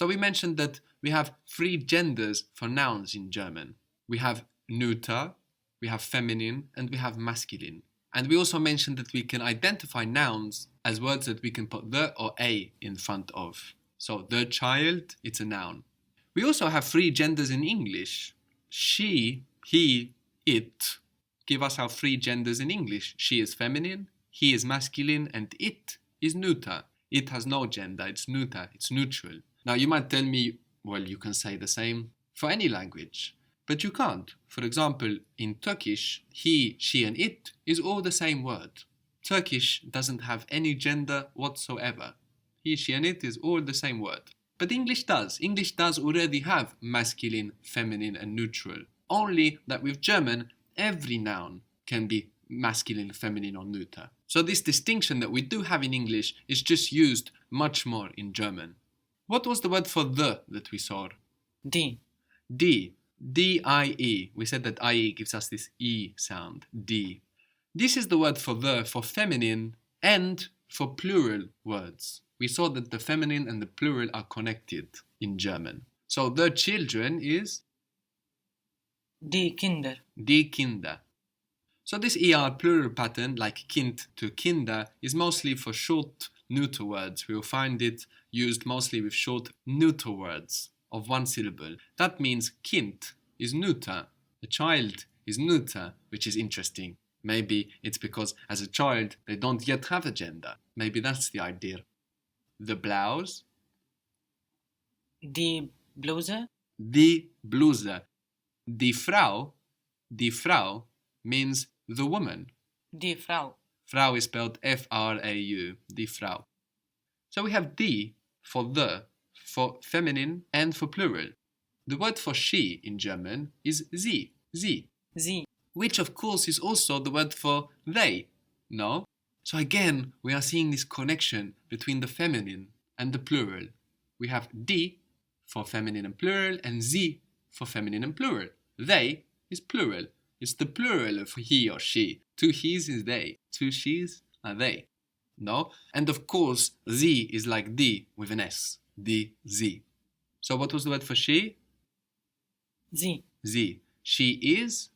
So we mentioned that we have three genders for nouns in German. We have neuter, we have feminine, and we have masculine. And we also mentioned that we can identify nouns as words that we can put the or a in front of. So the child, it's a noun. We also have three genders in English. She, he, it. Give us our three genders in English. She is feminine, he is masculine, and it is neuter. It has no gender, it's neuter, it's neutral. Now you might tell me, well, you can say the same for any language, but you can't. For example, in Turkish, he, she, and it is all the same word. Turkish doesn't have any gender whatsoever. He, she, and it is all the same word. But English does. English does already have masculine, feminine, and neutral. Only that with German, every noun can be masculine, feminine, or neuter. So this distinction that we do have in English is just used much more in German. What was the word for the that we saw? Die. D. D-I-E. We said that I-E gives us this E sound. D. This is the word for the for feminine and for plural words. We saw that the feminine and the plural are connected in German. So the children is Die Kinder. die Kinder. So this ER plural pattern, like Kind to Kinder, is mostly for short neuter words. We will find it used mostly with short neuter words of one syllable. That means Kind is neuter, a child is neuter, which is interesting. Maybe it's because as a child they don't yet have a gender. Maybe that's the idea. The blouse. Die Bluse. Die Bluse. Die Frau means the woman. Die Frau. Frau is spelled F-R-A-U, die Frau. So we have die for the, for feminine and for plural. The word for she in German is sie, Sie. which of course is also the word for they, no? So again, we are seeing this connection between the feminine and the plural. We have die for feminine and plural and sie for feminine and plural. They is plural. It's the plural of he or she. Two he's is they. Two she's are they. No? And of course, sie is like die with an S. Die, sie. So what was the word for she? Sie. Sie. She is?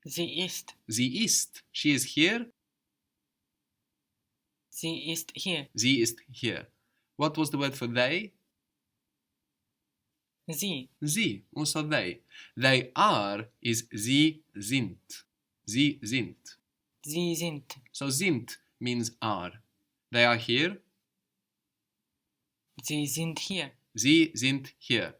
Sie ist. Sie ist. She is here? Sie ist hier. Sie ist here. What was the word for they? Sie. Sie, also they. They are is sie sind. Sie sind. Sie sind. So sind means are. They are here. Sie sind hier. Sie sind here.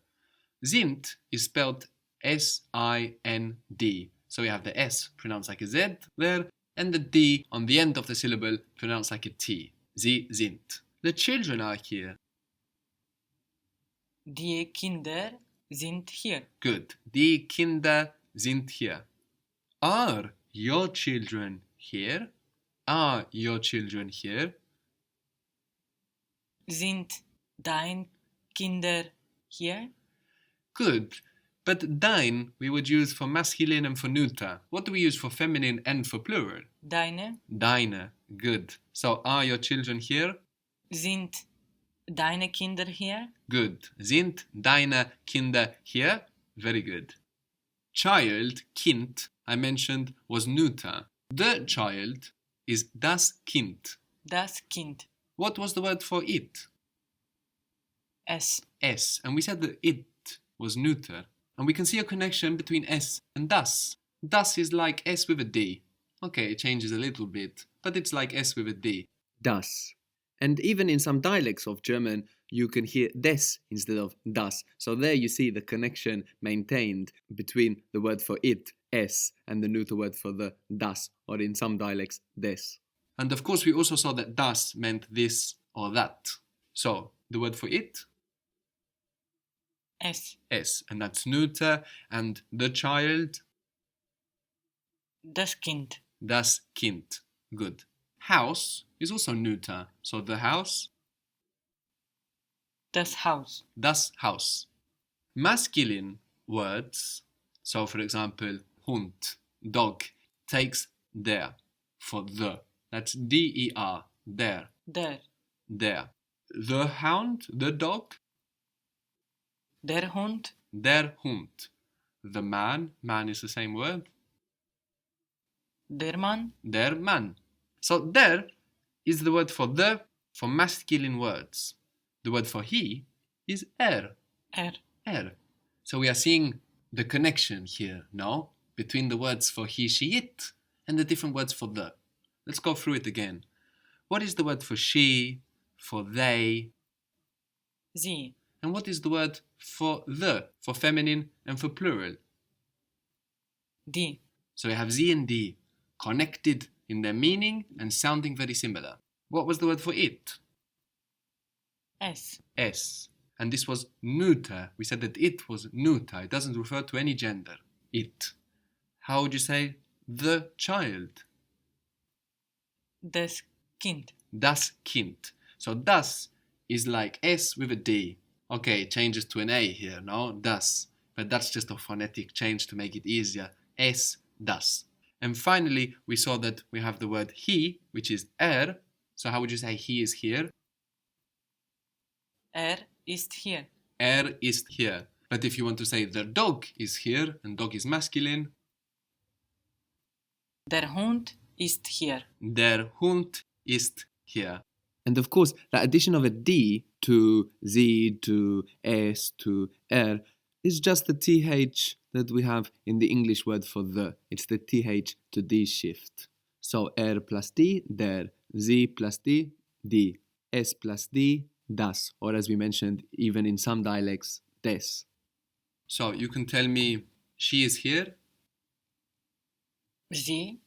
Sind is spelled S-I-N-D. So we have the S pronounced like a Z there, and the D on the end of the syllable pronounced like a T. Sie sind. The children are here. Die Kinder sind hier. Good. Die Kinder sind hier. Are your children here? Are your children here? Sind dein Kinder hier? Good. But dein we would use for masculine and for neuter. What do we use for feminine and for plural? Deine. Deine. Good. So are your children here? Sind deine Kinder hier? Good. Sind deine Kinder here? Very good. Child, Kind, I mentioned, was neuter. The child is das Kind. Das Kind. What was the word for it? Es. S. And we said that it was neuter. And we can see a connection between S and das. Das is like S with a D. Okay, it changes a little bit, but it's like S with a D. Das. And even in some dialects of German, you can hear des instead of das. So there you see the connection maintained between the word for it, S, and the neuter word for the das, or in some dialects, des. And of course, we also saw that das meant this or that. So, the word for it? Es. S, and that's neuter, and the child? Das Kind. Das Kind. Good. House is also neuter, so the house? Das Haus. Das Haus. Masculine words, so for example, Hund, dog, takes der for the. That's D-E-R, der. Der. Der. the hound, the dog. Der Hund. Der Hund. The man is the same word. Der Mann. Der Mann. So der is the word for the for masculine words. The word for he is er. Er. So we are seeing the connection here, no? Between the words for he, she, it and the different words for the. Let's go through it again. What is the word for she, for they? Sie. And what is the word for the, for feminine and for plural? Die. So we have sie and die, connected in their meaning and sounding very similar. What was the word for it? Es. Es. And this was neuter. We said that it was neuter. It doesn't refer to any gender. It. How would you say the child? Das Kind. Das Kind. So das is like S with a D. Okay, it changes to an A here, no? Das. But that's just a phonetic change to make it easier. Es, das. And finally, we saw that we have the word he, which is er. So how would you say he is here? Er ist hier. Er ist here. But if you want to say the dog is here, and dog is masculine, Der Hund ist hier. der Hund ist here. And of course, the addition of a D to Z, to S, to R is just the TH that we have in the English word for the. It's the TH to D shift. So R plus D, der. Z plus D, D. S plus D, das. Or as we mentioned, even in some dialects, des. So you can tell me, she is here. Sie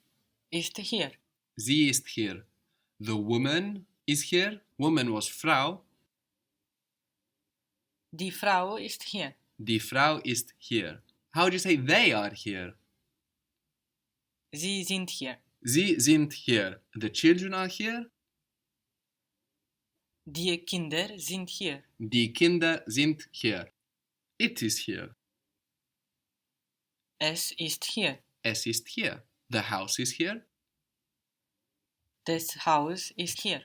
ist hier. Sie ist hier. The woman is here. Woman was Frau. Die Frau ist hier. Die Frau ist hier. How do you say they are here? Sie sind hier. Sie sind hier. The children are here. Die Kinder sind hier. Die Kinder sind hier. It is here. Es ist hier. Es ist hier. The house is here. Das Haus ist hier.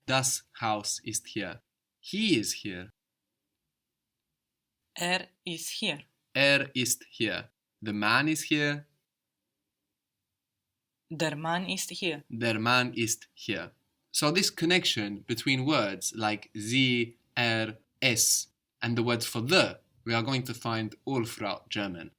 Das Haus ist hier. He is here. Er ist hier. Er ist hier. The man is here. Der Mann ist hier. Der Mann ist hier. So this connection between words like sie, er, es, and the words for the, we are going to find all throughout German.